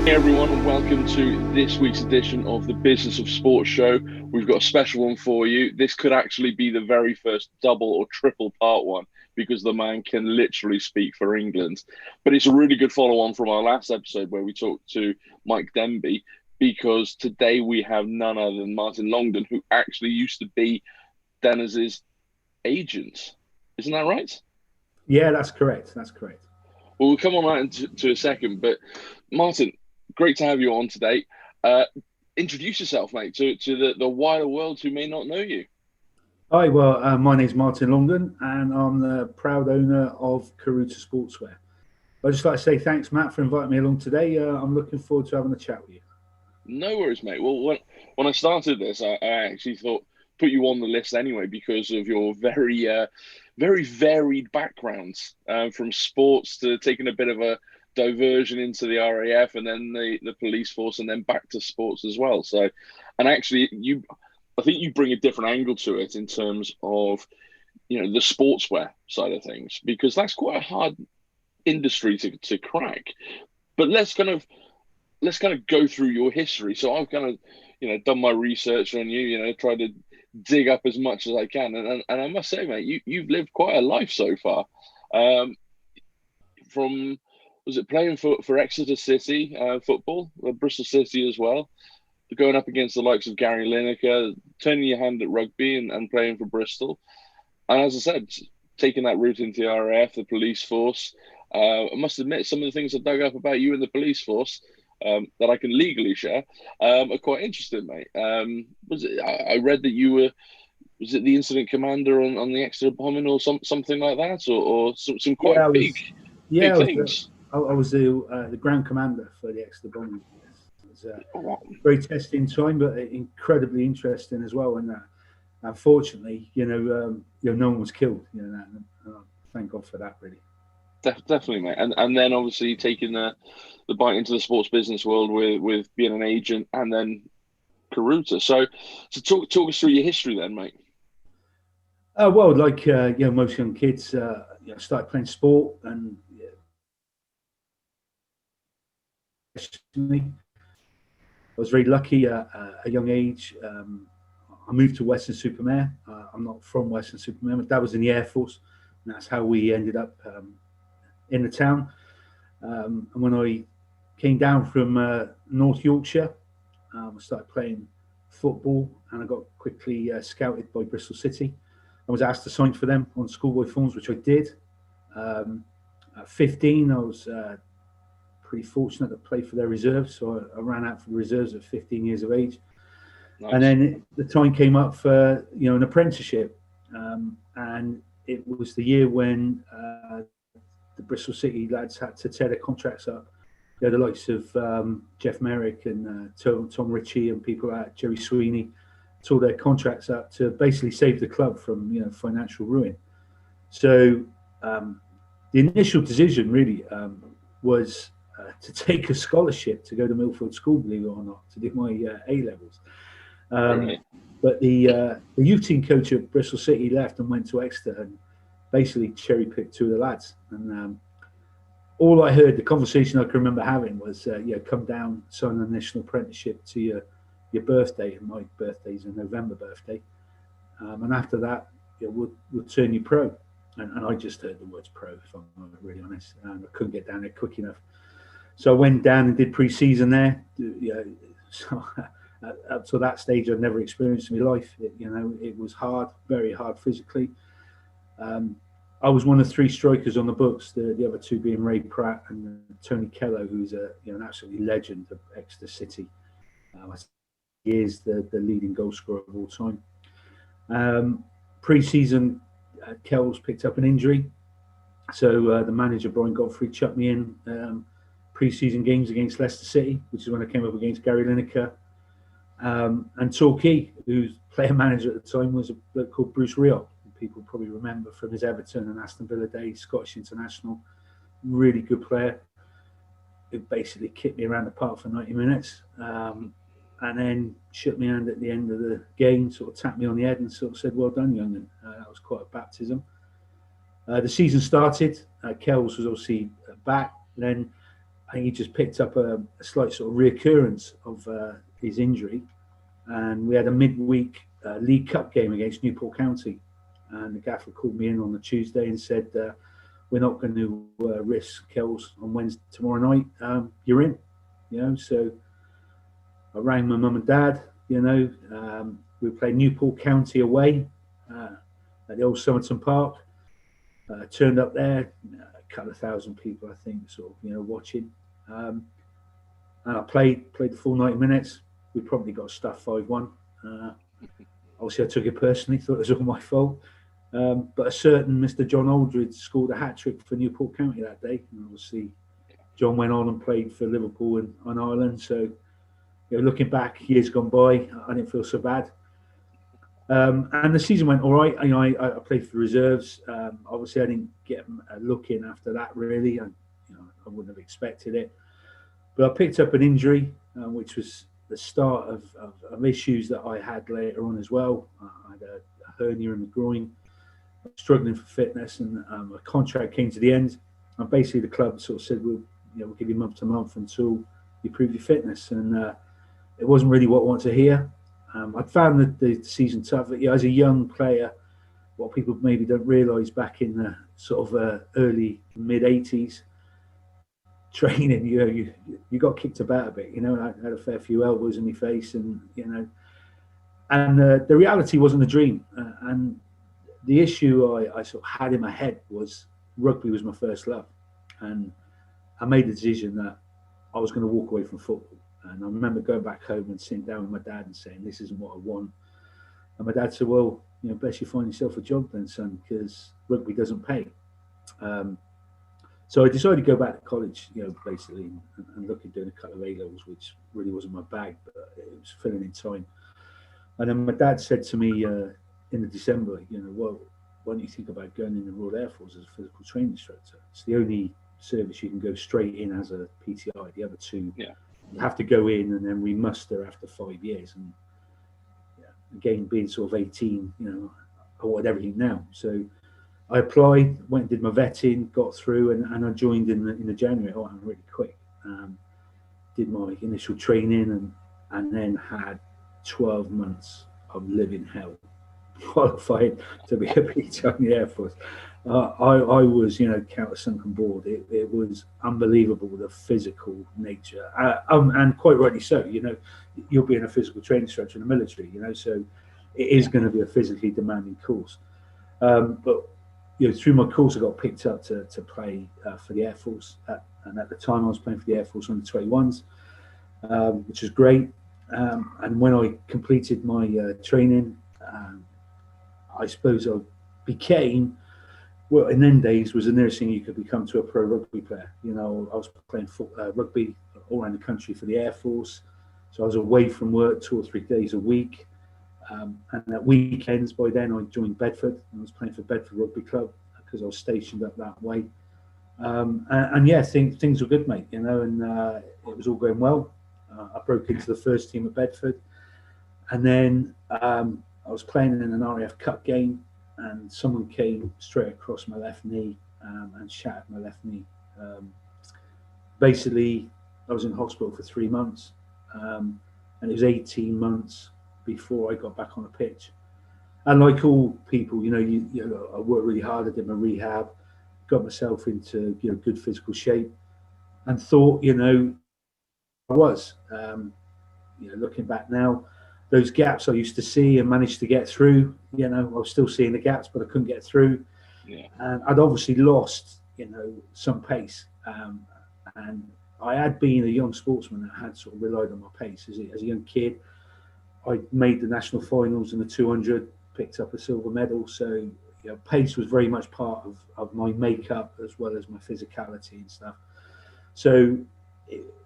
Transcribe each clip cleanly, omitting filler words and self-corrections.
Hey everyone, and welcome to this week's edition of the Business of Sports show. We've got a special one for you. This could actually be the very first double or triple part one because the man can literally speak for England. But it's a really good follow-on from our last episode where we talked to Mike Denbee, because today we have none other than Martin Longden, who actually used to be Dennis's agent. Isn't that right? Yeah, that's correct. That's correct. Well, we'll come on that into a second, but Martin, great to have you on today. Introduce yourself, mate, to the wider world who may not know you. Hi, well, my name's Martin Longden, and I'm the proud owner of Karuta Sportswear. I'd just like to say thanks, Matt, for inviting me along today. I'm looking forward to having a chat with you. No worries, mate. Well, when I started this, I actually thought put you on the list anyway because of your very varied backgrounds, from sports to taking a bit of a diversion into the RAF and then the police force and then back to sports as well. So, and actually, I think you bring a different angle to it in terms of, the sportswear side of things, because that's quite a hard industry to crack. But let's kind of go through your history. So I've kind of, done my research on you, tried to dig up as much as I can. And I must say, mate, you've lived quite a life so far. Was it playing for Exeter City football, Bristol City as well, going up against the likes of Gary Lineker, turning your hand at rugby and playing for Bristol. And as I said, taking that route into the RAF, the police force. I must admit, some of the things I dug up about you in the police force that I can legally share are quite interesting, mate. I read that you were, was it the incident commander on the Exeter bombing or something like that, or some quite big things? I was the ground commander for the Exeter bombing. It was a very testing time, but incredibly interesting as well. And unfortunately, no one was killed. And thank God for that, really. Definitely, mate. And then obviously taking the bite into the sports business world with being an agent and then Karuta. So talk us through your history then, mate. Well, like most young kids, started playing sport, and I was very lucky at a young age. I moved to Weston-super-Mare. I'm not from Weston-super-Mare. My dad was in the Air Force, and that's how we ended up in the town. And when I came down from North Yorkshire, I started playing football, and I got quickly scouted by Bristol City. I was asked to sign for them on schoolboy forms, which I did. At 15, I was pretty fortunate to play for their reserves, so I ran out for the reserves at 15 years of age. Nice. And then the time came up for an apprenticeship, and it was the year when the Bristol City lads had to tear their contracts up. The likes of Jeff Merrick and Tom Ritchie and people like Jerry Sweeney tore their contracts up to basically save the club from financial ruin. So the initial decision really was to take a scholarship to go to Milford School, believe it or not, to do my A levels. But the youth team coach at Bristol City left and went to Exeter and basically cherry picked two of the lads. And all I heard, the conversation I can remember having was, come down, sign an initial apprenticeship to your birthday, and my birthday's a November birthday. And after that, we'll turn you pro. And I just heard the words pro, if I'm really honest. And I couldn't get down there quick enough. So I went down and did pre-season there. So up to that stage, I'd never experienced in my life. It was hard, very hard physically. I was one of three strikers on the books, the other two being Ray Pratt and Tony Kello, who's an absolutely legend of Exeter City. He is the leading goal scorer of all time. Pre-season, Kells picked up an injury, so the manager Brian Godfrey chucked me in pre-season games against Leicester City, which is when I came up against Gary Lineker. And Torquay, who's player manager at the time, was a bloke called Bruce Rioch. People probably remember from his Everton and Aston Villa days, Scottish international, really good player. It basically kicked me around the park for 90 minutes, and then shook my hand at the end of the game, sort of tapped me on the head and sort of said, "Well done, young'un." That was quite a baptism. The season started. Kells was obviously back. Then and he just picked up a slight sort of reoccurrence of his injury, and we had a midweek League Cup game against Newport County, and the gaffer called me in on the Tuesday and said, we're not going to risk Kells on Wednesday tomorrow night. You're in, So I rang my mum and dad. We played Newport County away at the old Somerton Park. Turned up there, a couple of thousand people, I think, sort of, watching. And I played the full 90 minutes. We probably got stuffed 5-1. Obviously, I took it personally, thought it was all my fault. But a certain Mr. John Aldridge scored a hat-trick for Newport County that day. And obviously, John went on and played for Liverpool and Ireland. So, looking back, years gone by, I didn't feel so bad. And the season went all right. I played for reserves. Obviously, I didn't get a look in after that, really. I wouldn't have expected it. But I picked up an injury, which was the start of issues that I had later on as well. I had a hernia in the groin, struggling for fitness, and my contract came to the end. And basically, the club sort of said, we'll give you month to month until you prove your fitness. And it wasn't really what I wanted to hear. I found the season tough. As a young player, what people maybe don't realise, back in the sort of early mid-80s, training, you got kicked about a bit. I had a fair few elbows in my face, and and the reality wasn't a dream. And the issue I sort of had in my head was rugby was my first love, and I made the decision that I was going to walk away from football. And I remember going back home and sitting down with my dad and saying, this isn't what I want. And my dad said, well, best you find yourself a job then, son, because rugby doesn't pay. So I decided to go back to college, basically, and look at doing a couple of A-levels, which really wasn't my bag, but it was filling in time. And then my dad said to me in the December, well, why don't you think about going in the Royal Air Force as a physical training instructor? It's the only service you can go straight in as a PTI. The other two, you have to go in and then remuster after 5 years. And again, being sort of 18, I wanted everything now. So I applied, went and did my vetting, got through, and I joined in the January. I'm really quick. Did my initial training and then had 12 months of living hell, qualified to be a PTI in the Air Force. I was, count sunken board. It was unbelievable, the physical nature, and quite rightly so. You're being a physical training instructor in the military, so it is going to be a physically demanding course. But through my course, I got picked up to play for the Air Force, and at the time I was playing for the Air Force under 21s, which was great. And when I completed my training, I suppose I became, well, in them days was the nearest thing you could become to a pro rugby player. I was playing rugby all around the country for the Air Force, so I was away from work 2 or 3 days a week. And at weekends, by then I joined Bedford. I was playing for Bedford Rugby Club because I was stationed up that way. Things were good, mate. And it was all going well. I broke into the first team at Bedford, and then I was playing in an RAF Cup game, and someone came straight across my left knee and shattered my left knee. Basically, I was in hospital for 3 months, and it was 18 months before I got back on a pitch. And like all people, I worked really hard. I did my rehab, got myself into good physical shape, and thought I was. Looking back now, those gaps I used to see and managed to get through. I was still seeing the gaps, but I couldn't get through. And I'd obviously lost, some pace. And I had been a young sportsman that had sort of relied on my pace as a young kid. I made the national finals in the 200, picked up a silver medal. So pace was very much part of my makeup as well as my physicality and stuff. So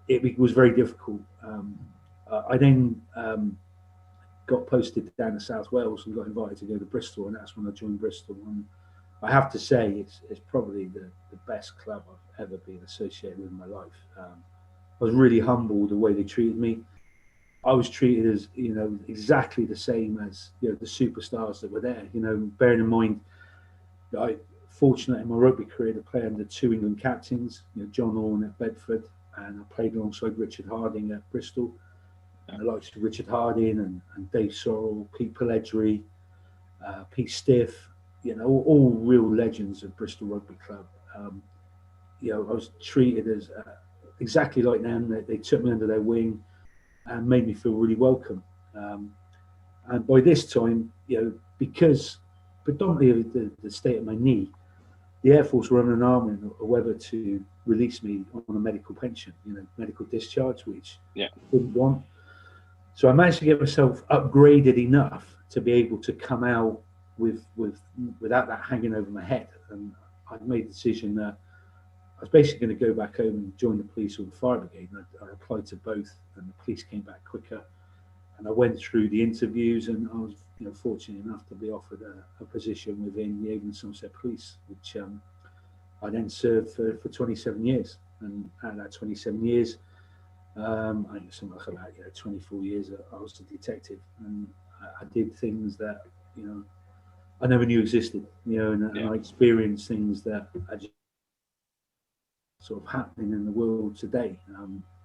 it was very difficult. I then got posted down to South Wales and got invited to go to Bristol, and that's when I joined Bristol. And I have to say, it's probably the best club I've ever been associated with in my life. I was really humbled the way they treated me. I was treated as, exactly the same as, the superstars that were there. Bearing in mind, I fortunate in my rugby career to play under 2 England captains, John Orne at Bedford, and I played alongside Richard Harding at Bristol, and the likes of Richard Harding and Dave Sorrell, Pete Pelledri, Pete Stiff, all real legends of Bristol Rugby Club. I was treated as exactly like them. They took me under their wing and made me feel really welcome. And by this time, because predominantly of the state of my knee, the Air Force were on an arm or whether to release me on a medical pension, medical discharge, which I didn't want. So I managed to get myself upgraded enough to be able to come out without that hanging over my head. And I made the decision that I was basically going to go back home and join the police or the fire brigade. And I applied to both, and the police came back quicker. And I went through the interviews, and I was fortunate enough to be offered a position within the Avon and Somerset Police, which I then served for 27 years. And out of that 27 years, I think something like about 24 years, I was a detective, and I did things that I never knew existed. And I experienced things that are just sort of happening in the world today,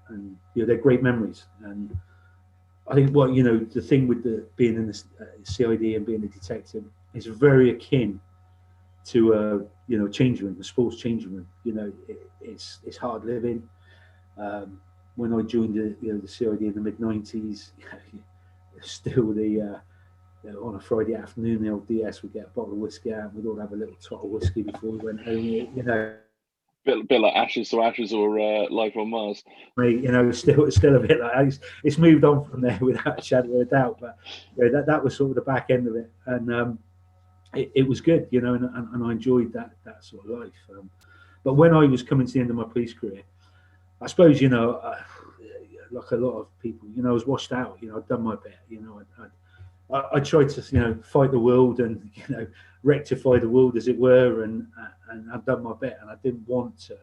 and they're great memories. And I think the thing with being in the CID and being a detective is very akin to a changing room, a sports changing room. It's hard living. When I joined the CID in the mid-90s, still on a Friday afternoon, the old DS would get a bottle of whiskey out, and we'd all have a little tot of whiskey before we went home. Bit like Ashes to Ashes or Life on Mars. Still a bit like it's moved on from there without a shadow of a doubt. But that was sort of the back end of it, and it was good, and I enjoyed that sort of life. But when I was coming to the end of my police career, I suppose like a lot of people, I was washed out. I'd done my bit. I tried to fight the world and rectify the world, as it were, and I've done my bit, and I didn't want to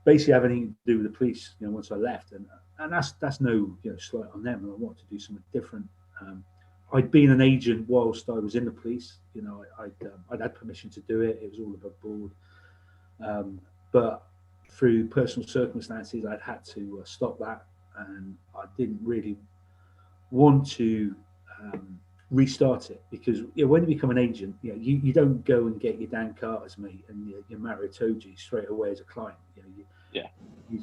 basically have anything to do with the police once I left, and that's no slight on them, and I wanted to do something different. I'd been an agent whilst I was in the police. I'd had permission to do it. It was all above board, but through personal circumstances I'd had to stop that, and I didn't really want to restart it, because when you become an agent, you don't go and get your Dan Carter's mate and your Mario Toji straight away as a client. You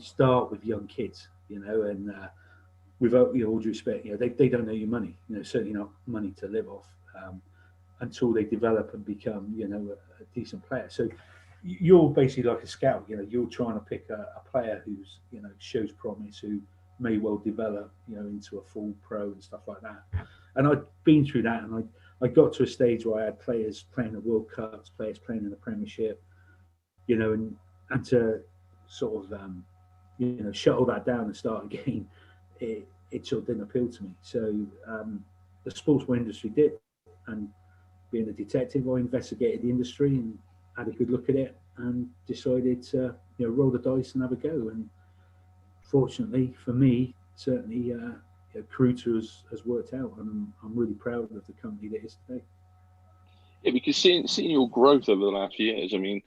start with young kids, and with all due respect, they don't know your money, certainly not money to live off, until they develop and become a decent player. So you're basically like a scout. You're trying to pick a player who's shows promise, who may well develop into a full pro and stuff like that. And I'd been through that, and I got to a stage where I had players playing at World Cups, players playing in the Premiership, and to sort of shuttle that down and start again, it sort of didn't appeal to me. So the sportswear industry did, and being a detective, I investigated the industry and had a good look at it, and decided to roll the dice and have a go. And fortunately for me, certainly Karuta has worked out, and I'm really proud of the company that is today. Yeah, because seeing your growth over the last few years, I mean,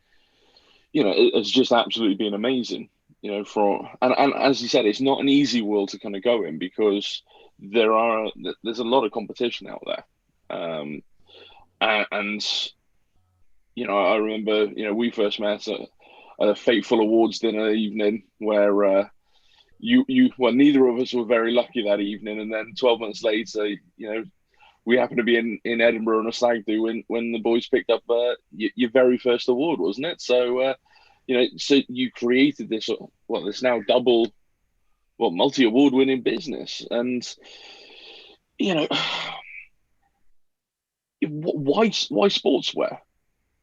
it's just absolutely been amazing. And as you said, it's not an easy world to kind of go in, because there's a lot of competition out there, and I remember we first met at a fateful awards dinner evening where well, neither of us were very lucky that evening, and then 12 months later, we happened to be in Edinburgh on a stag do when the boys picked up your very first award, wasn't it? So so you created this this now multi-award winning business, and why sportswear?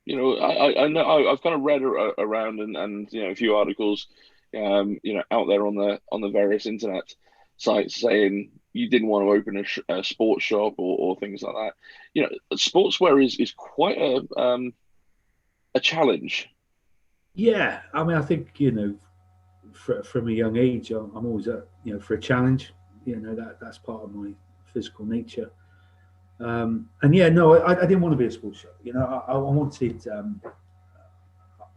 I know I've kind of read around and a few articles out there on the various internet sites saying you didn't want to open a sports shop or things like that. Sportswear is quite a challenge. Yeah, I mean, I think from a young age, I'm always for a challenge. That's part of my physical nature. And I didn't want to be a sports shop. I wanted.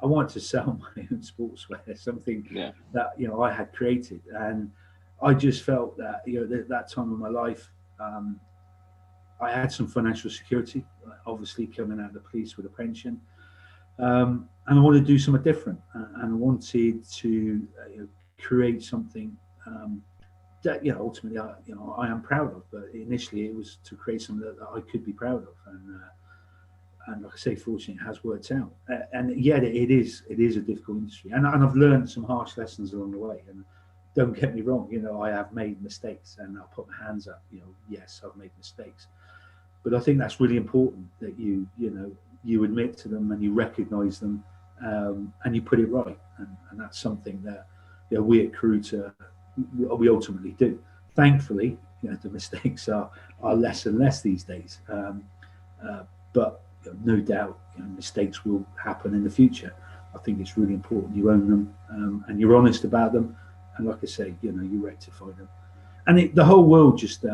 I wanted to sell my own sportswear, something Yeah. that I had created, and I just felt that at that time of my life, I had some financial security, obviously coming out of the police with a pension, and I wanted to do something different, and I wanted to create something that ultimately I am proud of. But initially, it was to create something that I could be proud of, and like I say, fortunately, it has worked out. And yet, it is a difficult industry, and I've learned some harsh lessons along the way. And don't get me wrong, I have made mistakes, and I'll put my hands up. Yes, I've made mistakes, but I think that's really important that you admit to them and you recognise them, and you put it right. And that's something that we at Karuta we ultimately do. Thankfully, the mistakes are less and less these days, but no doubt mistakes will happen in the future. I think it's really important you own them, and you're honest about them, and like I say, you rectify them. And the whole world just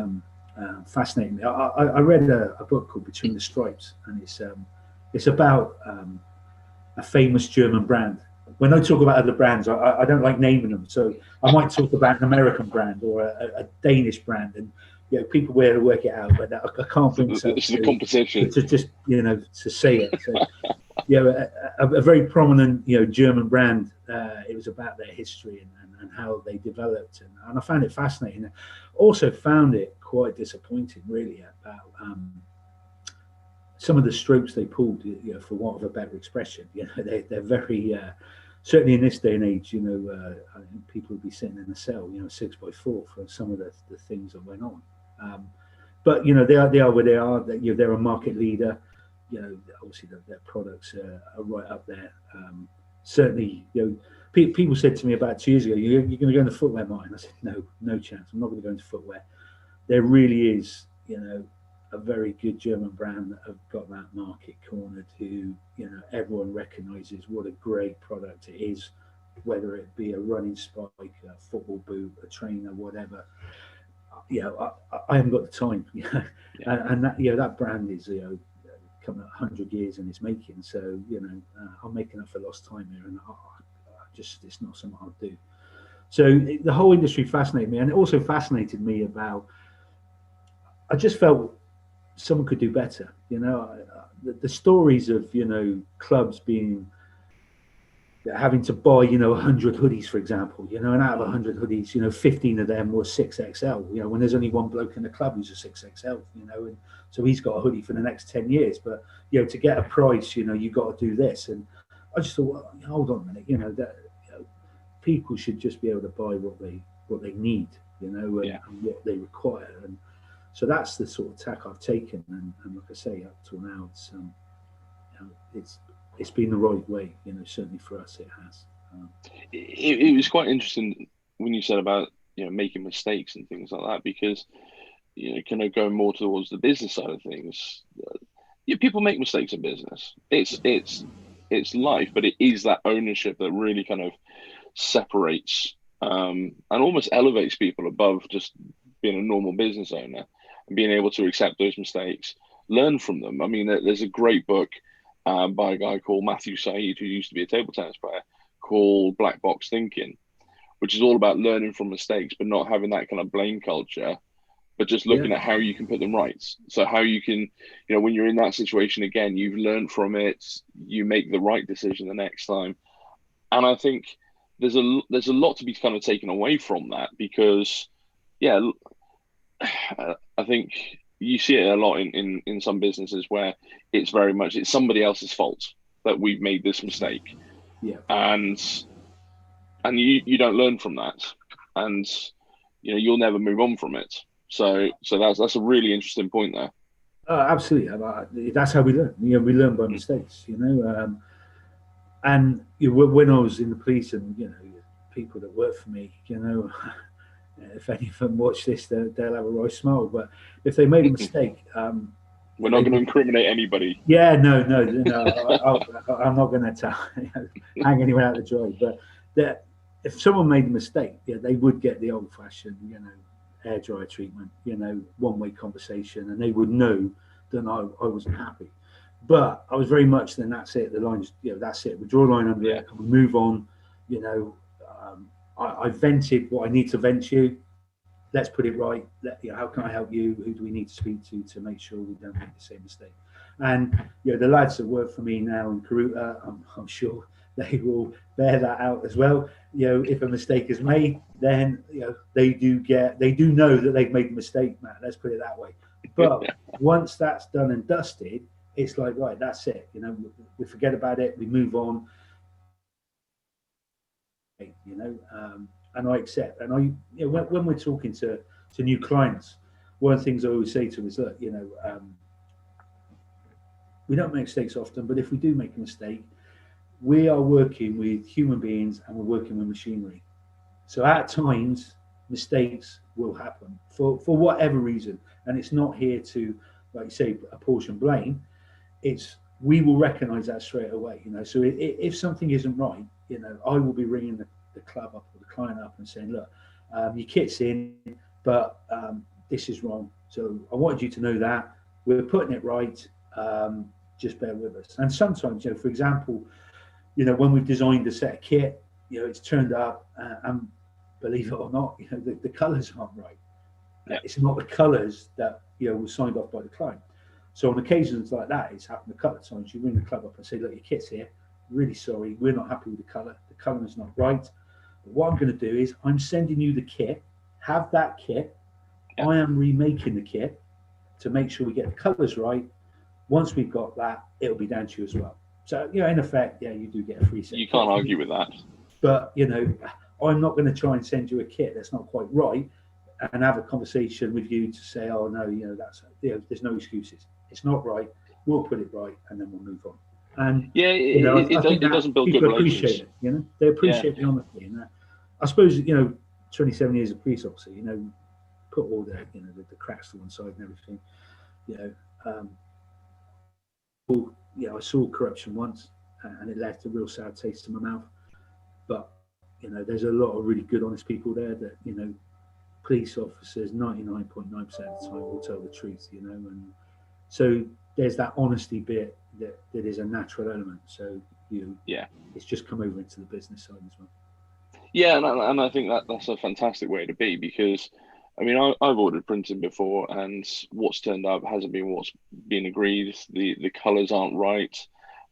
fascinated me. I read a book called Between the Stripes, and it's about a famous German brand. When I talk about other brands, I don't like naming them, so I might talk about an American brand or a Danish brand, and people will work it out, but I can't bring myself it's the competition to just to say it. So, a very prominent German brand. It was about their history and how they developed, and I found it fascinating. Also found it quite disappointing, really, about some of the strokes they pulled, for want of a better expression. They're very certainly in this day and age. I think people would be sitting in a cell, 6x4 for some of the things that went on. But they are where they are. They're a market leader. Obviously their products are right up there. Certainly, people said to me about 2 years ago, "You're going to go into footwear, Martin?" I said, "No chance. I'm not going to go into footwear." There really is, a very good German brand that have got that market cornered, who everyone recognises what a great product it is, whether it be a running spike, a football boot, a trainer, whatever. I haven't got the time, and that brand is coming 100 years in its making. So I'm making up for lost time here, and it's not something I'll do. So the whole industry fascinated me, and it also fascinated me about. I just felt someone could do better. The stories of clubs having to buy 100 hoodies, for example, and out of 100 hoodies 15 of them were 6XL, when there's only one bloke in the club who's a 6XL, and so he's got a hoodie for the next 10 years. But to get a price, you got to do this. And I just thought, well, hold on a minute, that people should just be able to buy what they need, and what they require. And so that's the sort of tack I've taken, and like I say, up till now, it's been the right way. Certainly for us, it has. It was quite interesting when you said about making mistakes and things like that, because kind of going more towards the business side of things. People make mistakes in business. It's life, but it is that ownership that really kind of separates and almost elevates people above just being a normal business owner. And being able to accept those mistakes, learn from them. I mean, there's a great book by a guy called Matthew Saeed, who used to be a table tennis player, called Black Box Thinking, which is all about learning from mistakes, but not having that kind of blame culture, but just looking at how you can put them right. So how you can, when you're in that situation again, you've learned from it, you make the right decision the next time. And I think there's a lot to be kind of taken away from that, because, I think you see it a lot in some businesses where it's very much it's somebody else's fault that we've made this mistake, and you don't learn from that, and you'll never move on from it. So that's a really interesting point there. Absolutely, that's how we learn. We learn by mistakes. And when I was in the police, and people that work for me, if any of them watch this, they'll have a right smile. But if they made a mistake, we're not going to incriminate anybody. Yeah, no. I'm not going to hang anyone out to dry. But if someone made a mistake, they would get the old-fashioned, hair dryer treatment, one-way conversation, and they would know that I wasn't happy. But I was very much then that's it. The lines, that's it. We draw a line under it and we move on. I vented what I need to vent you. Let's put it right. How can I help you? Who do we need to speak to make sure we don't make the same mistake? And the lads that work for me now in Karuta, I'm sure they will bear that out as well. If a mistake is made, then they do know that they've made the mistake, Matt. Let's put it that way. But once that's done and dusted, it's like, right, that's it. We forget about it. We move on. And I accept. And when we're talking to new clients, one of the things I always say to them is, look, we don't make mistakes often, but if we do make a mistake, we are working with human beings and we're working with machinery. So at times, mistakes will happen for whatever reason. And it's not here to, like you say, apportion blame. We will recognize that straight away. So if something isn't right, I will be ringing the club up or the client up and saying, look, your kit's in, but this is wrong. So I wanted you to know that we're putting it right. Just bear with us. And sometimes, for example, when we've designed a set of kit, it's turned up and believe it or not, the colours aren't right. It's not the colours that were signed off by the client. So on occasions like that, it's happened a couple of times. You ring the club up and say, look, your kit's here. Really sorry, we're not happy with the colour. The colour is not right. But what I'm going to do is I'm sending you the kit. Have that kit. I am remaking the kit to make sure we get the colours right. Once we've got that, it'll be down to you as well. So, in effect, you do get a free set. You can't argue with that. But, I'm not going to try and send you a kit that's not quite right and have a conversation with you to say, oh, no, there's no excuses. It's not right. We'll put it right and then we'll move on. And it doesn't build good relations. Appreciate it, they appreciate the honesty. And I suppose 27 years of police officer, put all the cracks to one side and everything. I saw corruption once, and it left a real sour taste in my mouth. But there's a lot of really good, honest people there that police officers 99.9% of the time will tell the truth. And so there's that honesty bit that is a natural element. So it's just come over into the business side as well. Yeah, and I think that's a fantastic way to be, because I've ordered printing before, and what's turned up hasn't been what's been agreed. The colours aren't right,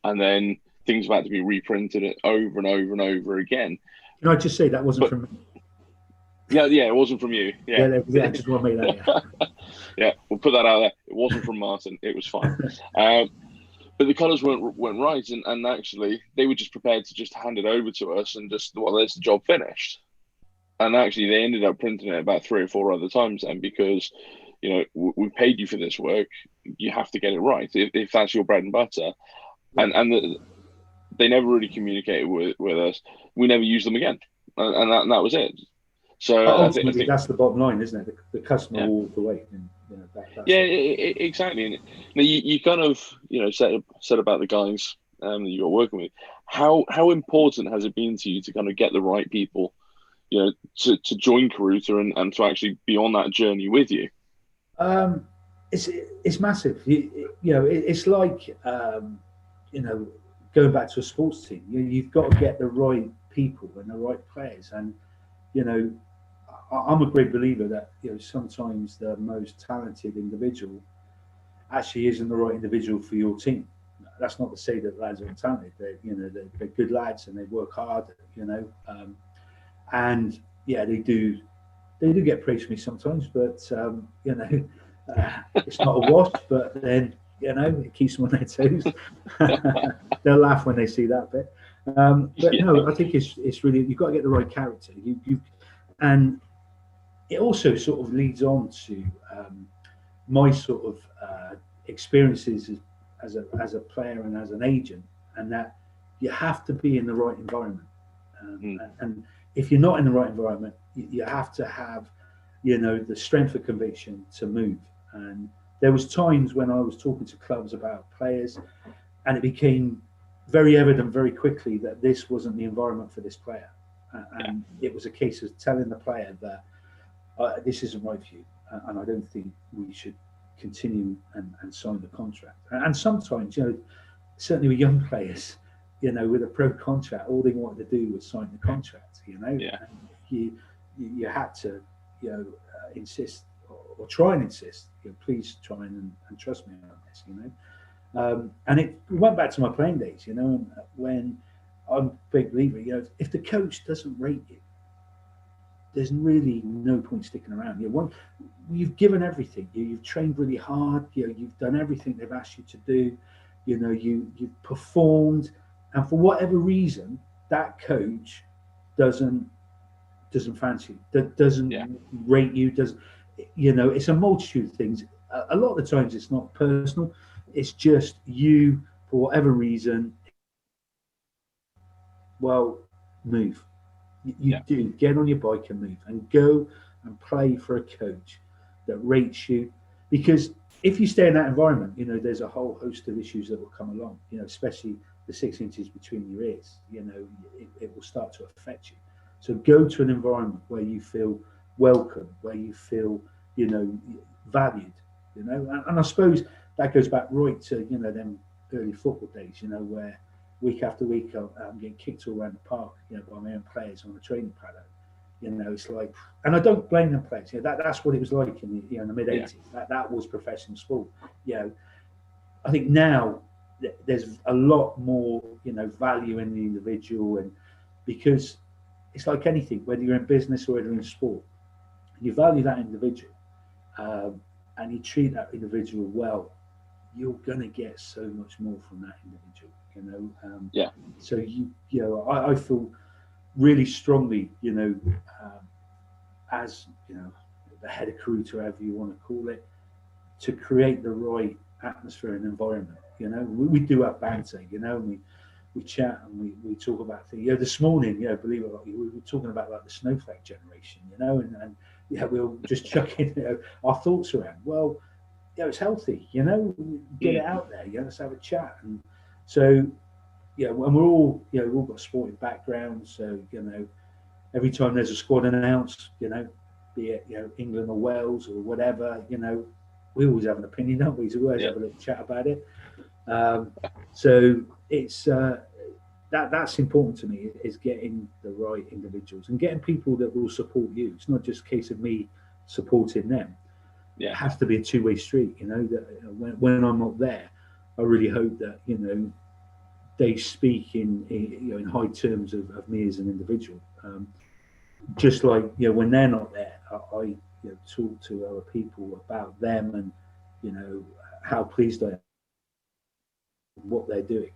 and then things have had to be reprinted over and over and over again. Can I just say that wasn't from me? Yeah, it wasn't from you. Yeah, I just want to make that. Yeah, we'll put that out there. It wasn't from Martin. It was fine. But the colours weren't right, and actually they were just prepared to just hand it over to us and just, there's the job finished. And actually they ended up printing it about 3 or 4 other times then, because we paid you for this work, you have to get it right if that's your bread and butter. And they never really communicated with us. We never used them again, and that was it. So ultimately, that's the bottom line, isn't it? The customer will walk away. And, exactly. And you kind of said about the guys that you're working with. How important has it been to you to kind of get the right people, to join Karuta and to actually be on that journey with you? It's massive. It's like going back to a sports team. You've got to get the right people and the right players. And I'm a great believer that sometimes the most talented individual actually isn't the right individual for your team. That's not to say that lads aren't talented. They're good lads and they work hard. And they do get praised for me sometimes, but it's not a wash. But then it keeps them on their toes. They'll laugh when they see that bit. No, I think it's really, you've got to get the right character. And it also sort of leads on to my sort of experiences as a player and as an agent, and that you have to be in the right environment. And if you're not in the right environment, you have to have, the strength of conviction to move. And there was times when I was talking to clubs about players, and it became very evident very quickly that this wasn't the environment for this player. And it was a case of telling the player that this isn't right for you, and I don't think we should continue and sign the contract. And sometimes, certainly with young players, with a pro contract, all they wanted to do was sign the contract. Yeah. And you had to, insist or try and insist. Please try and trust me on this. And it went back to my playing days. And when I'm a big believer, if the coach doesn't rate you, there's really no point sticking around. You've given everything. You've trained really hard. You've done everything they've asked you to do. You've performed, and for whatever reason, that coach doesn't fancy you, that doesn't rate you. It's a multitude of things. A lot of the times, it's not personal. It's just you, for whatever reason. Well, move. You do get on your bike and move and go and play for a coach that rates you, because if you stay in that environment, there's a whole host of issues that will come along, especially the 6 inches between your ears, it will start to affect you. So go to an environment where you feel welcome, where you feel, valued, and I suppose that goes back right to, them early football days, where week after week, I'm getting kicked all around the park, by my own players on the training paddock. It's like, and I don't blame them players. That's what it was like in the mid '80s. That was professional sport. I think now there's a lot more, value in the individual, and because it's like anything, whether you're in business or whether you're in sport, you value that individual, and you treat that individual well, you're gonna get so much more from that individual. So I feel really strongly, as the head of Karuta, whatever you want to call it, to create the right atmosphere and environment. We do our banter, and we chat and we talk about things. This morning, believe it or not, we were talking about like the snowflake generation, and we'll just chuck in our thoughts around. Well, it's healthy, get it out there, let's have a chat. And so, and we're all, we've all got sporting backgrounds. So, every time there's a squad announced, be it, England or Wales or whatever, we always have an opinion, don't we? So we always have a little chat about it. So it's, that's important to me, is getting the right individuals and getting people that will support you. It's not just a case of me supporting them. It has to be a two-way street, that when I'm not there, I really hope that, they speak in high terms of me as an individual. Just like, when they're not there, I talk to other people about them and, how pleased I am with what they're doing.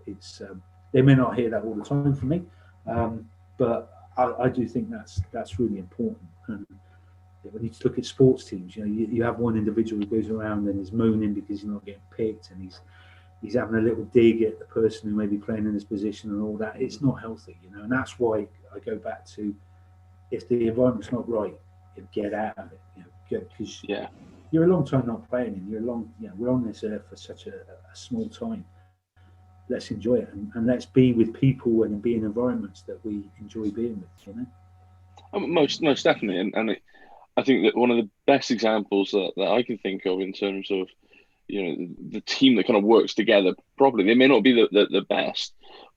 It's they may not hear that all the time from me, but I do think that's really important. And when you look at sports teams, you have one individual who goes around and is moaning because he's not getting picked, and he's having a little dig at the person who may be playing in his position and all that. It's not healthy, and that's why I go back to, if the environment's not right, get out of it, because you're a long time not playing, and we're on this earth for such a small time. Let's enjoy it, and let's be with people and be in environments that we enjoy being with, Most definitely, and I think that one of the best examples that I can think of in terms of, the team that kind of works together properly. They may not be the best,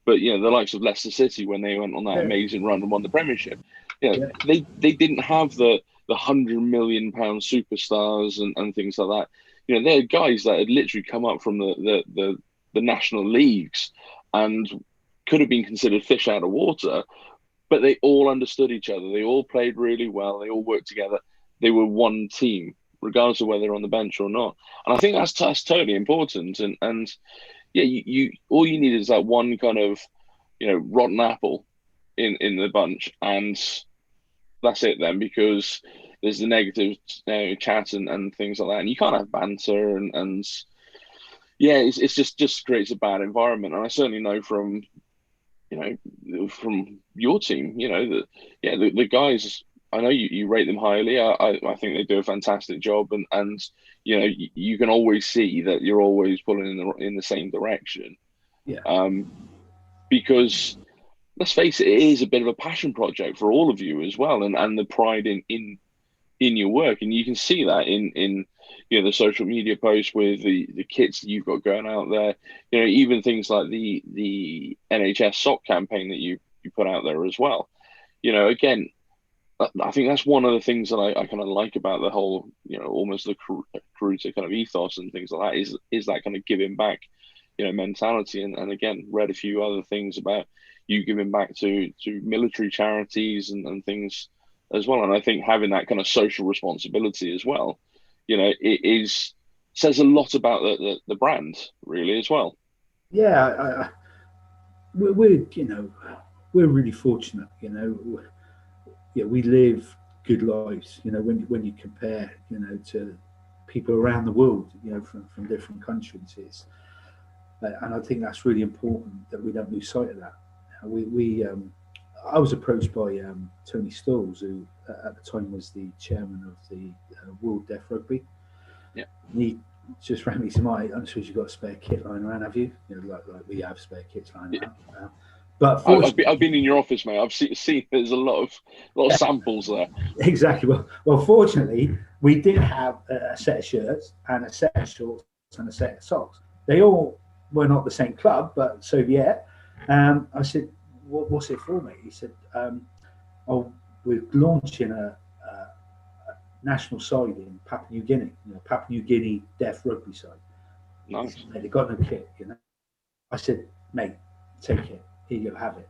but the likes of Leicester City, when they went on that amazing run and won the Premiership, they didn't have the £100 million superstars and things like that. They're guys that had literally come up from the national leagues and could have been considered fish out of water, but they all understood each other. They all played really well. They all worked together. They were one team, regardless of whether they're on the bench or not. And I think that's totally important. And you all you need is that one kind of, rotten apple in the bunch, and that's it then, because there's the negative chat and things like that, and you can't have banter and it's just creates a bad environment. And I certainly know from your team, that the guys, I know you rate them highly. I think they do a fantastic job, and you can always see that you're always pulling in the same direction. Because let's face it, it is a bit of a passion project for all of you as well, and the pride in in your work, and you can see that in the social media posts with the kits that you've got going out there. Even things like the NHS sock campaign that you put out there as well. Again, I think that's one of the things that I kind of like about the whole, almost the Karuta kind of ethos and things like that is that kind of giving back, mentality. And again, read a few other things about you giving back to military charities and things as well. And I think having that kind of social responsibility as well, says a lot about the brand really as well. Yeah, we're really fortunate. We live good lives. When you compare, to people around the world, from different countries, and I think that's really important that we don't lose sight of that. I was approached by Tony Stalls, who at the time was the chairman of the World Deaf Rugby. Yeah. And he just rang me, said, "Mike, I'm sure you've got a spare kit lying around, have you?" Like we have spare kits lying around. But I've been in your office, mate. I've seen there's a lot of samples there. Exactly. Well, fortunately, we did have a set of shirts and a set of shorts and a set of socks. They all were not the same club, but so yeah. I said, "What's it for, mate?" He said, "We're launching a national side in Papua New Guinea, Papua New Guinea Deaf Rugby side." Nice. Said, "They got no kit, I said, "Mate, take it. Here you have it.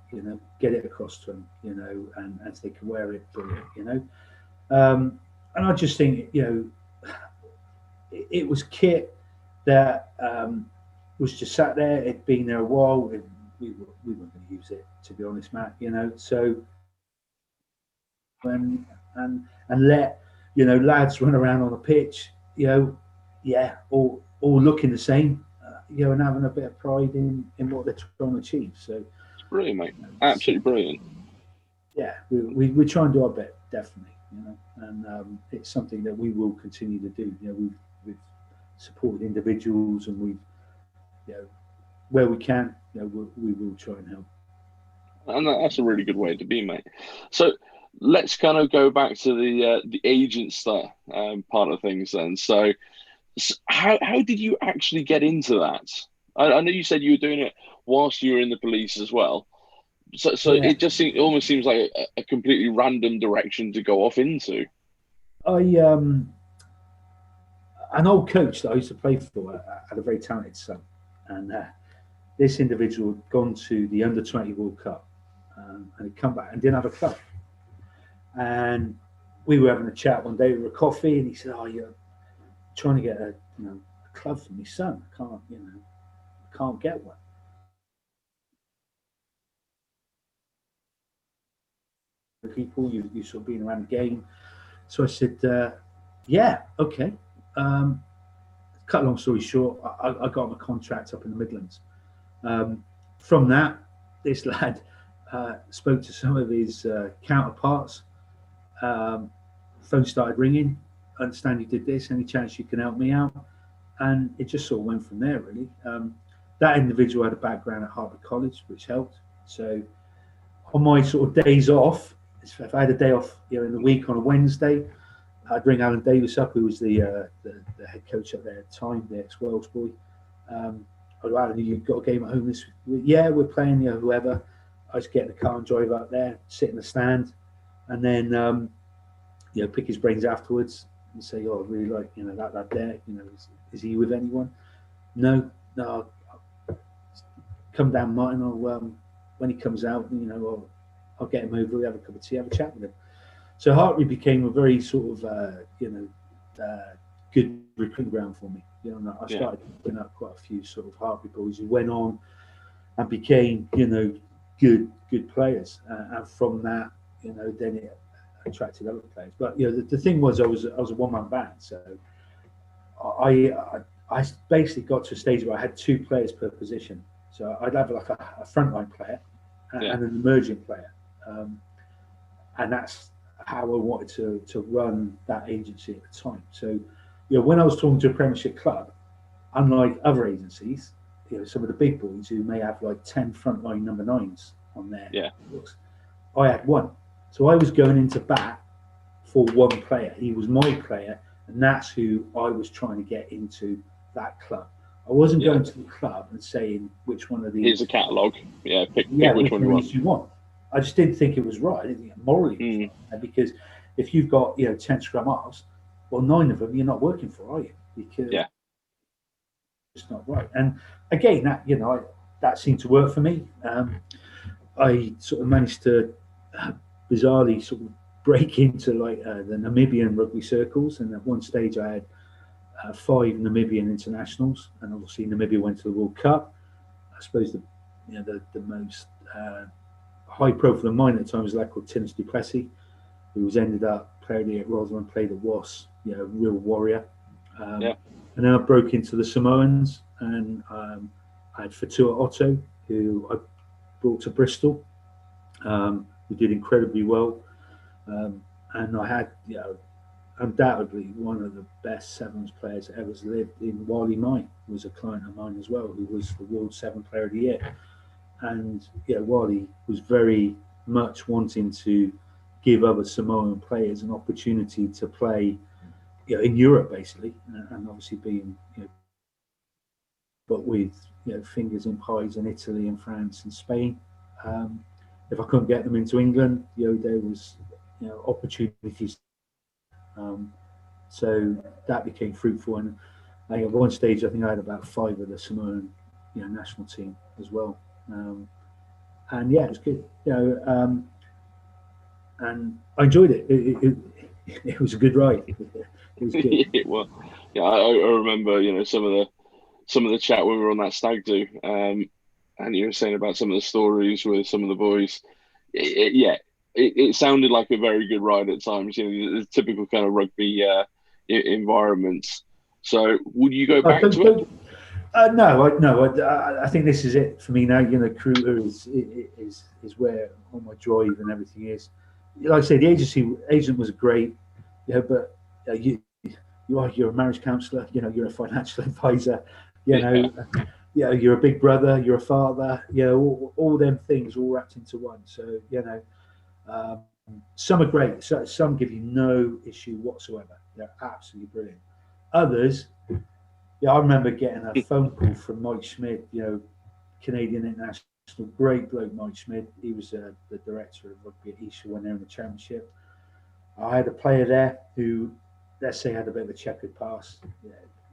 Get it across to them, and as they can wear it, And I just think, it was kit that was just sat there. It'd been there a while. We weren't going to use it, to be honest, Matt. So and let lads run around on the pitch. All looking the same. And having a bit of pride in what they're trying to achieve. So it's brilliant, mate. Absolutely brilliant. Yeah, we try and do our bit, definitely. And it's something that we will continue to do. We've supported individuals, and we've, where we can, we will try and help. And that's a really good way to be, mate. So let's kind of go back to the agents part of things then. So how did you actually get into that? I know you said you were doing it whilst you were in the police as well. So yeah. It almost seems like a completely random direction to go off into. An old coach that I used to play for had a very talented son, and this individual had gone to the Under-20 World Cup, and he'd come back and didn't have a club. And we were having a chat one day over a coffee, and he said, "Oh, you're trying to get a club for my son. I can't get one." People, you sort of being around the game. So I said, "Yeah, okay." Cut a long story short, I got him a contract up in the Midlands. From that, this lad spoke to some of his counterparts. Phone started ringing. "Understand you did this. Any chance you can help me out?" And it just sort of went from there, really. That individual had a background at Harvard College, which helped. So on my sort of days off, if I had a day off, in the week on a Wednesday, I'd ring Alan Davis up, who was the head coach up there at the time, the ex-Wales boy. I'd go, "Alan, you've got a game at home this week?" "Yeah, we're playing, whoever." I just get in the car and drive out there, sit in the stand, and then pick his brains afterwards and say, "Oh, I really like that lad there. Is he with anyone?" No. Come down, Martin. When he comes out, I'll get him over. We have a cup of tea, have a chat with him. So Hartley became a very sort of good recruiting ground for me. I started picking up quite a few sort of Hartley boys who went on and became good players, and from that then it attracted other players. But the thing was, I was a one-man band, so I basically got to a stage where I had 2 players per position. So I'd have like a frontline player and an emerging player, and that's how I wanted to run that agency at the time. So when I was talking to a Premiership club, unlike other agencies, some of the big boys who may have like 10 frontline number 9s on their books, I had 1. So I was going into bat for one player. He was my player, and that's who I was trying to get into that club. I wasn't going to the club and saying which one of these. Here's a catalogue. Yeah, pick which one you want. I just didn't think it was right. I didn't think morally it was right. Because if you've got 10 scrum halves, well, 9 of them you're not working for, are you? Because it's not right. And again, that that seemed to work for me. I sort of managed to bizarrely sort of break into like the Namibian rugby circles, and at one stage I had 5 Namibian internationals, and obviously Namibia went to the World Cup. I suppose the most high profile of mine at the time was a lad called Tinus du Plessis, who was ended up playing at Rosalind, played at Was, real warrior. And then I broke into the Samoans, and I had Fatua Otto, who I brought to Bristol, who did incredibly well. And I had, undoubtedly one of the best sevens players that ever lived in Wally Mai, who was a client of mine as well, who was the World Seven Player of the Year. And Wally was very much wanting to give other Samoan players an opportunity to play, in Europe basically, and obviously being, but with fingers in pies in Italy and France and Spain. If I couldn't get them into England, there was opportunities. So that became fruitful, and at one stage I think I had about 5 of the Samoan national team as well. And it was good, and I enjoyed it. It was a good ride. It was good. Well, I remember some of the chat when we were on that stag do, and you were saying about some of the stories with some of the boys. It sounded like a very good ride at times. The typical kind of rugby environments. So, would you go back to it? No. I think this is it for me now. Karuta is where all my drive and everything is. Like I say, the agent was great, but you're a marriage counsellor. You're a financial advisor. You're a big brother. You're a father. All them things all wrapped into one. So some are great. Some give you no issue whatsoever. They're absolutely brilliant. Others. I remember getting a phone call from Mike Schmid, Canadian international, great bloke, Mike Schmid. He was the director of rugby at Isha when they were in the championship. I had a player there who, let's say, had a bit of a checkered past.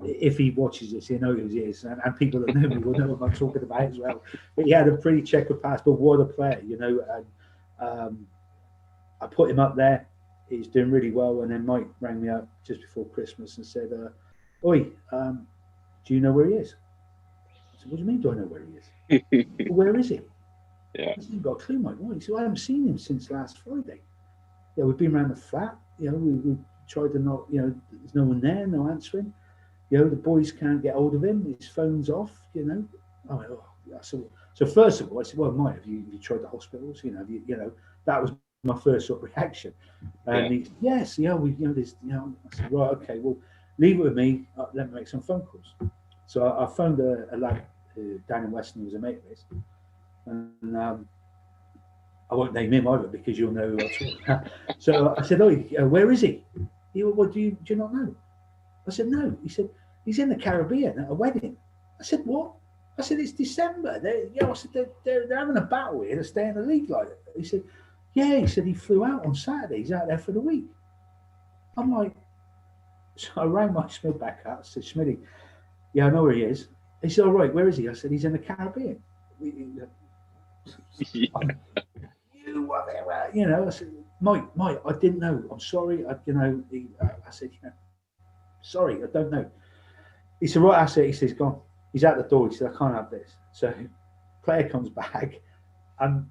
If he watches this, he knows who he is, and people that know me will know what I'm talking about as well. But he had a pretty checkered past, but what a player, And I put him up there. He's doing really well, and then Mike rang me up just before Christmas and said, "Oi, do you know where he is?" I said, "What do you mean, do I know where he is?" "Well, where is he?" I said, "You've got a clue, Mike." "Why?" He said, "I haven't seen him since last Friday. We've been around the flat. We tried to not, there's no one there, no answering. The boys can't get hold of him. His phone's off, I went, "Oh, yeah." So first of all, I said, "Well, Mike, have you tried the hospitals? That was my first sort of reaction." And he said, "Yes, there's, I said, "Right, okay, well, leave it with me. Let me make some phone calls." So I phoned a lad down in Weston who was a mate of his, and I won't name him either because you'll know who I'm talking about. So I said, "Oh, where is he?" He went, "Well, do you not know?" I said, "No." He said, "He's in the Caribbean at a wedding." I said, "What?" I said, "It's December. They're having a battle here to stay in the league like that." He said, "Yeah." He said, "He flew out on Saturday. He's out there for the week." I'm like, so I rang Mike Smith back up. I said, "Smitty, I know where he is." He said, "All right, where is he?" I said, "He's in the Caribbean." I said, Mike, I didn't know. I'm sorry. I said, "Sorry, I don't know." He said, "Right," I said, he says, "Gone." He's out the door. He said, "I can't have this." So player comes back, and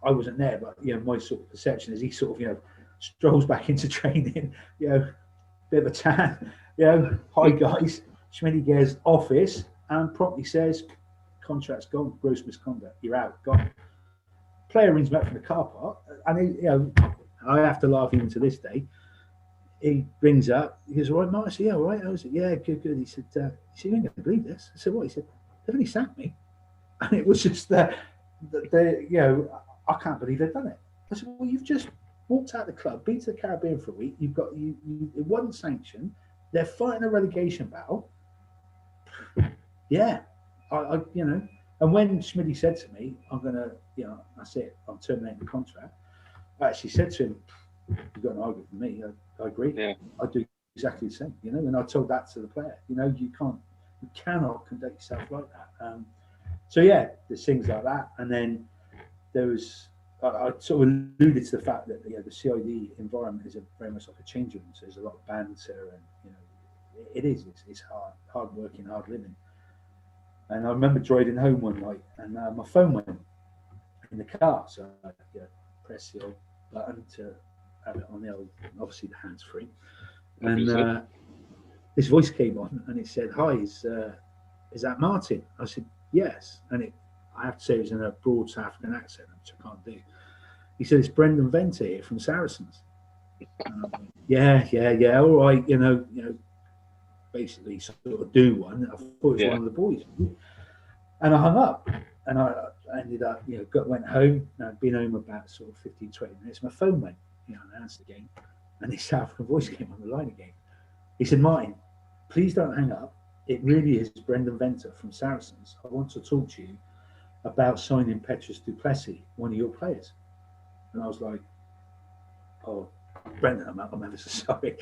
I wasn't there, but my sort of perception is he sort of strolls back into training, bit of a tan, "Hi guys." Schmitty goes office and promptly says, "Contract's gone, gross misconduct, you're out, gone." Player rings me up from the car park, and I have to laugh even to this day. He brings up, he goes, "All right, Mark?" I said, "Yeah, all right." I was like, "Yeah, good." He said, "You ain't going to believe this." I said, "What?" He said, "They've only sacked me." And it was just I can't believe they've done it. I said, "Well, you've just walked out of the club, been to the Caribbean for a week. You've got it wasn't sanctioned. They're fighting a relegation battle. Yeah, you know. And when Schmidty said to me, "I'm gonna, you know, that's it. I'm terminating the contract," I actually said to him, "You've got an argument with me. I agree. Yeah. I do exactly the same." You know, and I told that to the player. You know, you cannot conduct yourself like that. So yeah, there's things like that, and then there was. I sort of alluded to the fact that the CID environment is very much like a change room. So there's a lot of banter, and you know, it is. It's hard working, hard living. And I remember driving home one night, and my phone went in the car, so I pressed the old button to have it on the old, obviously the hands free, and this voice came on, and it said, "Hi, is that Martin?" I said, "Yes," and I have to say it was in a broad South African accent, which I can't do. He said, "It's Brendan Venter here from Saracens." Yeah, all right, you know, basically sort of do one. I thought it was one of the boys, and I hung up, and I ended up, you know, went home. And I'd been home about sort of 15, 20 minutes. My phone went, you know, and I answered again, and this South African voice came on the line again. He said, "Martin, please don't hang up. It really is Brendan Venter from Saracens. I want to talk to you about signing Petrus du Plessis, one of your players." And I was like, "Oh, Brendan, I'm ever so sorry.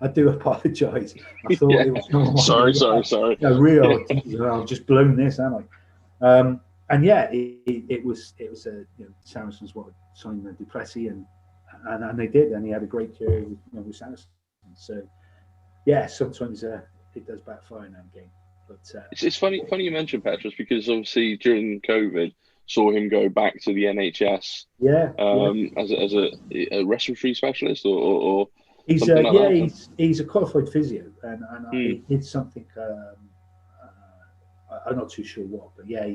I do apologise. I thought it was normal." Sorry. No, real. I've just blown this, haven't I? And yeah, it was a, you know, Saracens wanted to sign du Plessis, and they did, and he had a great career with, you know, with Saracens. So yeah, sometimes it does backfire in that game. But it's funny you mentioned Petrus, because obviously during COVID saw him go back to the NHS as a respiratory specialist or he's something like that. He's a qualified physio, and he did something. I'm not too sure what, but yeah,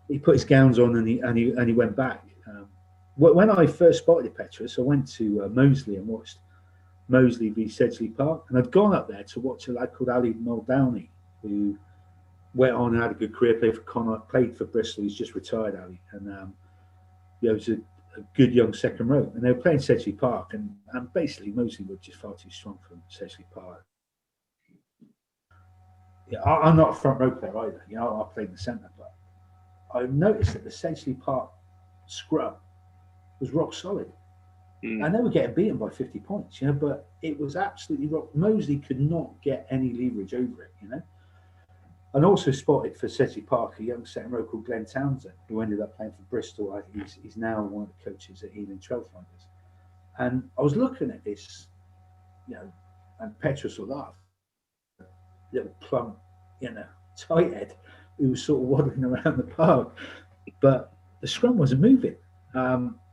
he put his gowns on and he went back. When I first spotted Petrus, I went to Moseley and watched Moseley v Sedgley Park, and I'd gone up there to watch a lad called Ali Muldowney, who went on and had a good career, played for Bristol. He's just retired, Ali, and yeah, it was a good young second row, and they were playing Sedgley Park, and basically Moseley were just far too strong for Sedgley Park. Yeah, I'm not a front row player either. You know, I played in the centre, but I noticed that the Sedgley Park scrum was rock solid. And they were getting beaten by 50 points, you know, but it was absolutely rock. Moseley could not get any leverage over it, you know. And also spotted for Sedgley Park a young second row called Glenn Townsend, who ended up playing for Bristol. I think he's now one of the coaches at Ealing Trailfinders. And I was looking at this, you know, and Petrus will laugh. Little plump, you know, tight head who was sort of waddling around the park. But the scrum wasn't moving.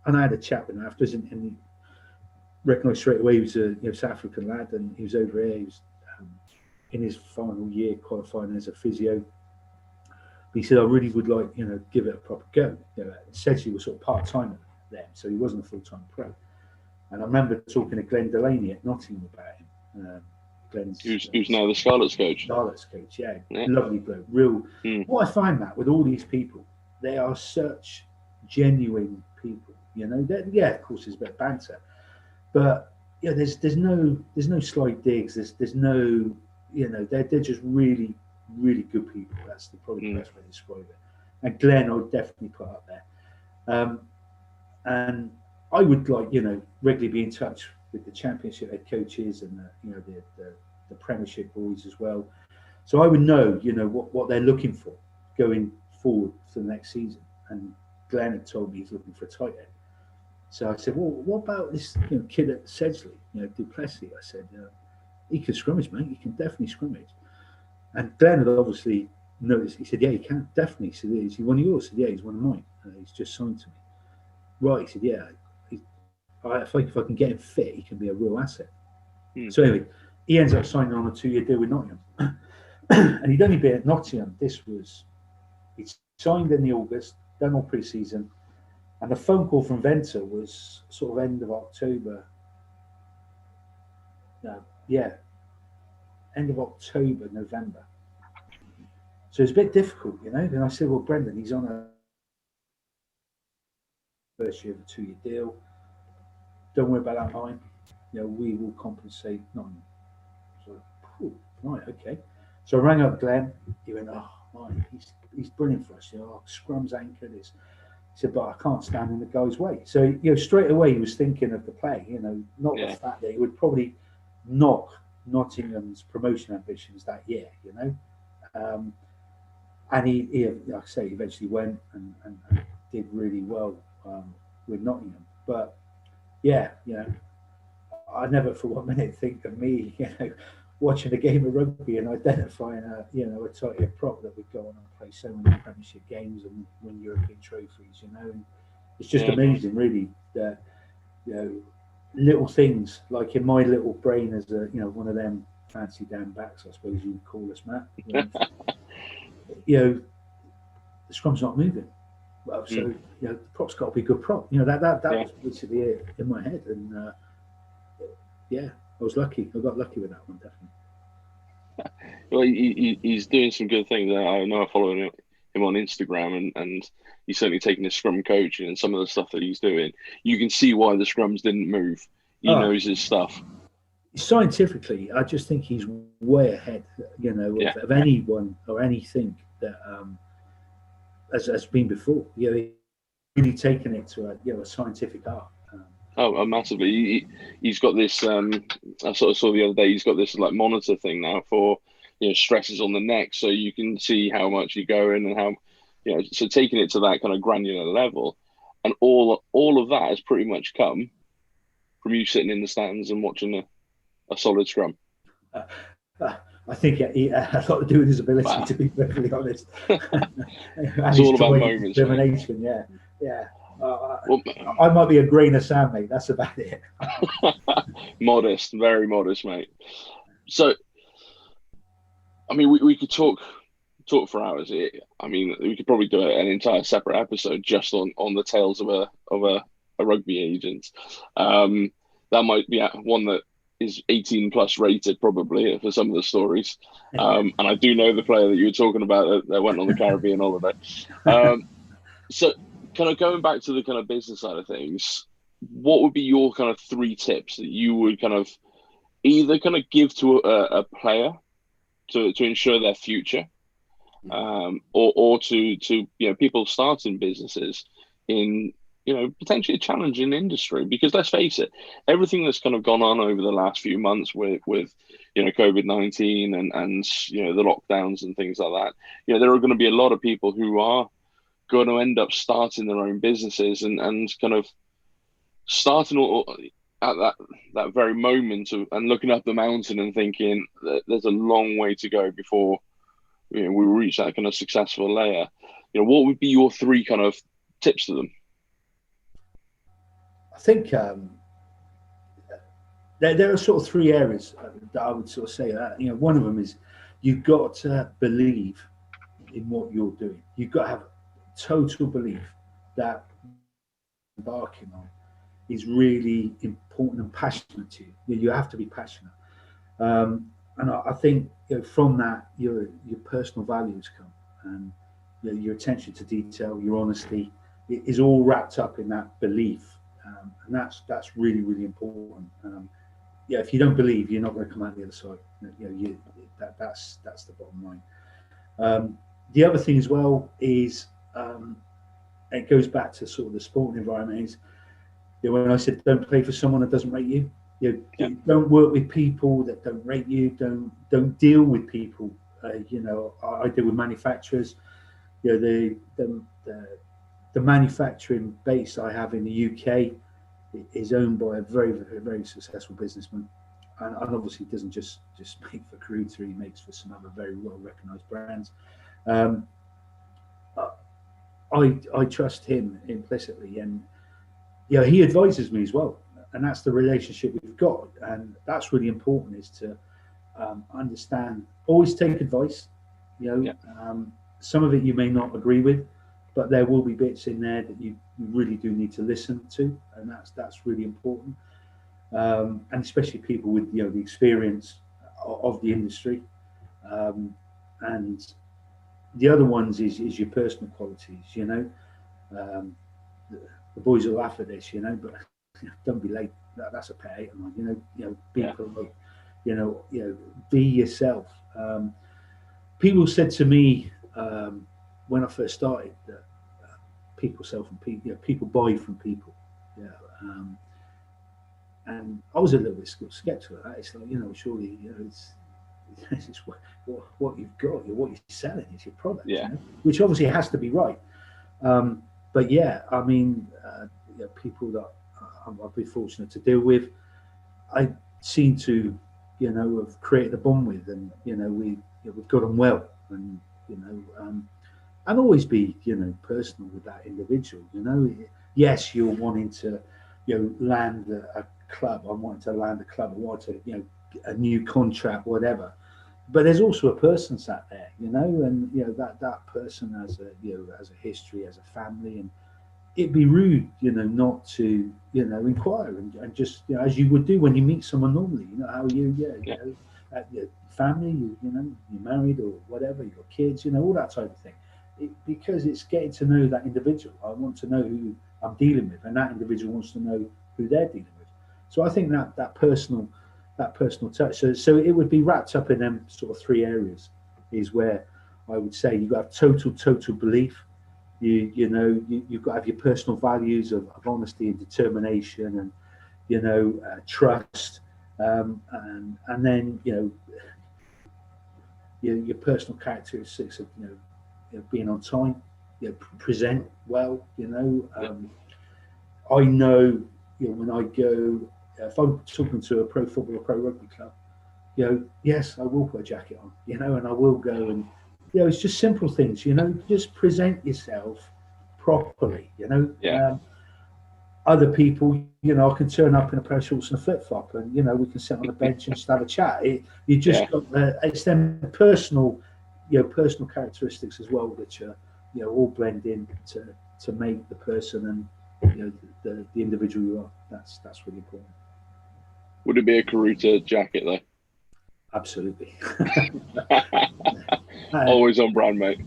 And I had a chat with him afterwards, and he recognised straight away he was a South African lad, and he was over here. He was in his final year qualifying as a physio. But he said, "I really would like, you know, give it a proper go." You know, essentially was sort of part-time then, so he wasn't a full-time pro. And I remember talking to Glenn Delaney at Nottingham about him. Glenn's who's now the Scarlets coach. Scarlets coach, yeah. Lovely bloke. Real. What I find that with all these people, they are such genuine people. You know, yeah, of course, there's a bit of banter, but yeah, there's no slight digs. There's no, you know, they're just really, really good people. That's probably the best way to describe it. And Glenn, I would definitely put up there. And I would, like, you know, regularly be in touch with the Championship head coaches and the Premiership boys as well. So I would know, you know, what they're looking for going forward for the next season. And Glenn had told me he's looking for a tight end. So I said, "Well, what about this, you know, kid at Sedgley, you know, du Plessis?" I said, "He can scrimmage, mate. He can definitely scrimmage." And Glenn had obviously noticed. He said, "Yeah, he can definitely." He said, "Is he one of yours?" I said, "Yeah, he's one of mine. He's just signed to me." Right? He said, "Yeah. If I can get him fit, he can be a real asset." So anyway, he ends up signing on a 2-year deal with Nottingham, and he'd only been at Nottingham. He'd signed in the August, done all pre-season. And the phone call from Venter was sort of end of October. End of October, November. So it's a bit difficult, you know. Then I said, "Well, Brendan, he's on a first year of a 2-year deal. don't worry about that, Mine. We will compensate 9. So, right, okay. So I rang up Glenn. He went, oh, Mine, he's brilliant for us. Scrum's anchored. He said, but I can't stand in the guy's way. So, straight away he was thinking of the play, not the fact that he would probably knock Nottingham's promotion ambitions that year, and he, like I say, eventually went and did really well with Nottingham. But yeah, I never for 1 minute think of me, watching a game of rugby and identifying a tight head prop that would go on and play so many Premiership games and win European trophies, and it's just amazing, really, that little things like in my little brain as a one of them fancy damn backs, I suppose you would call us, Matt. The scrum's not moving. Well, so the prop's got to be a good prop. That was basically it in my head, and I was lucky. I got lucky with that one, definitely. Well, he's doing some good things. I know I follow him on Instagram, and he's certainly taking his scrum coaching and some of the stuff that he's doing. You can see why the scrums didn't move. He knows his stuff. Scientifically, I just think he's way ahead, of anyone or anything that has been before. Really taken it to a scientific art. Massively. He's got this. I sort of saw the other day. He's got this like monitor thing now for stresses on the neck, so you can see how much you're going and how So taking it to that kind of granular level, and all of that has pretty much come from you sitting in the stands and watching a solid scrum. I think it had a lot to do with his ability, to be perfectly honest. It's all about moments. Determination, yeah. I might be a grain of sand, mate. That's about it. Modest, very modest, mate. So, I mean, we could talk for hours. I mean, we could probably do an entire separate episode just on the tales of a rugby agent. That might be one that is 18 plus rated probably for some of the stories. And I do know the player that you were talking about that went on the Caribbean holiday. So kind of going back to the kind of business side of things, what would be your kind of 3 tips that you would kind of either kind of give to a player to ensure their future, or to people starting businesses in potentially a challenging industry? Because let's face it, everything that's kind of gone on over the last few months with COVID-19 and the lockdowns and things like that, there are going to be a lot of people who are going to end up starting their own businesses and kind of starting at that very moment and looking up the mountain and thinking that there's a long way to go before we reach that kind of successful layer. What would be your 3 kind of tips to them? I think there are sort of 3 areas that I would sort of say that. One of them is you've got to believe in what you're doing. You've got to have total belief that embarking on is really important and passionate to you. You have to be passionate, and I think from that your personal values come, and your attention to detail, your honesty, it is all wrapped up in that belief, and that's really, really important. If you don't believe, you're not going to come out the other side. That's the bottom line. The other thing as well is it goes back to sort of the sporting environment. Is when I said don't play for someone that doesn't rate you. Don't work with people that don't rate you. Don't deal with people. I deal with manufacturers. The manufacturing base I have in the UK is owned by a very, very, very successful businessman, and obviously doesn't just make for Karuta. He makes for some other very well recognised brands. I trust him implicitly, and he advises me as well, and that's the relationship we've got, and that's really important, is to understand, always take advice. Some of it you may not agree with, but there will be bits in there that you really do need to listen to, and that's really important, and especially people with the experience of the industry, and the other ones is your personal qualities. The boys will laugh at this, but don't be late. That's a pet hate of mine. People like, be yourself. People said to me when I first started that people sell from people, people buy from people. And I was a little bit skeptical of that. It's like, surely, it's what you've got, what you're selling is your product, which obviously has to be right. But yeah, I mean, people that I've been fortunate to deal with, I seem to, have created a bond with, and we've got on well, and and always be personal with that individual. Yes, you're wanting to land a club. I wanted to land a club. I wanted to a new contract, whatever. But there's also a person sat there, and that person has a history, has a family, and it'd be rude, not to inquire and just as you would do when you meet someone normally. How are you? Your family, you're married or whatever, you've got kids, all that type of thing. Because it's getting to know that individual. I want to know who I'm dealing with, and that individual wants to know who they're dealing with. So I think that personal touch. So it would be wrapped up in them sort of three areas. Is where I would say you've got to have total belief. You've got to have your personal values of honesty and determination, and trust, and then your personal characteristics of being on time, present well. I know when I go, if I'm talking to a pro football or pro rugby club, yes, I will put a jacket on, and I will go, and it's just simple things, just present yourself properly, Other people, I can turn up in a pair of shorts and a flip flop, and we can sit on the bench and just have a chat. You just got it's them personal characteristics as well, which are all blend in to make the person and the individual you are. That's really important. Would it be a Karuta jacket though? Absolutely. Always on brand, mate.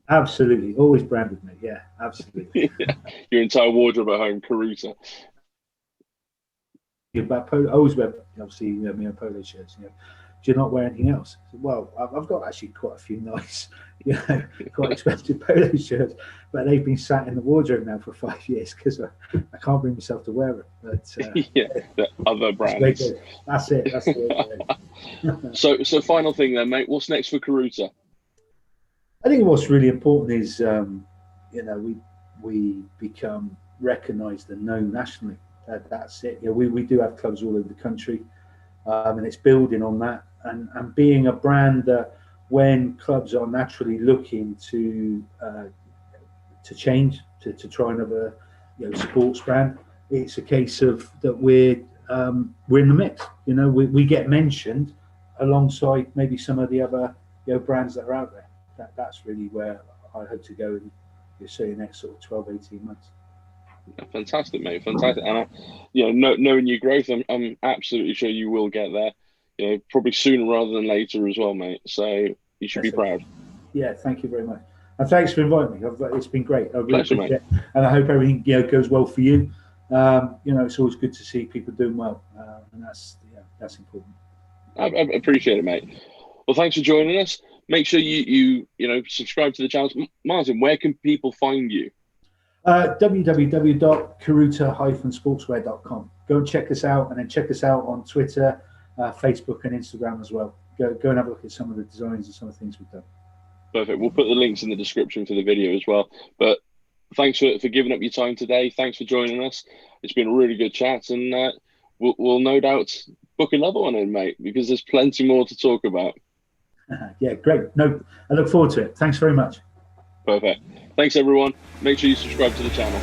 Absolutely, always branded, mate. Yeah, absolutely. Your entire wardrobe at home, Karuta. About polo, I always wear, obviously, me on polo shirts. Do you not wear anything else? Well, I've got actually quite a few nice, quite expensive polo shirts, but they've been sat in the wardrobe now for 5 years because I can't bring myself to wear them. But the other brands. That's it. So final thing then, mate. What's next for Karuta? I think what's really important is, we become recognised and known nationally. That's it. We do have clubs all over the country, and it's building on that and being a brand that when clubs are naturally looking to change to try another sports brand, it's a case of that we're in the mix. We get mentioned alongside maybe some of the other brands that are out there. That's really where I hope to go in the next sort of 12, 18 months. Fantastic, mate. Fantastic. And knowing your growth, I'm absolutely sure you will get there. Probably sooner rather than later as well, mate. So you should be proud. Yeah, thank you very much. And thanks for inviting me. It's been great. I really Pleasure, appreciate it. And I hope everything goes well for you. It's always good to see people doing well, and that's important. I appreciate it, mate. Well, thanks for joining us. Make sure you subscribe to the channel. Martin, where can people find you? www.karuta-sportswear.com. Go and check us out, and then check us out on Twitter, Facebook, and Instagram as well. Go and have a look at some of the designs and some of the things we've done. Perfect. We'll put the links in the description for the video as well. But thanks for giving up your time today. Thanks for joining us. It's been a really good chat, and we'll no doubt book another one in, mate, because there's plenty more to talk about. Yeah, great. No, I look forward to it. Thanks very much. Perfect. Thanks, everyone. Make sure you subscribe to the channel.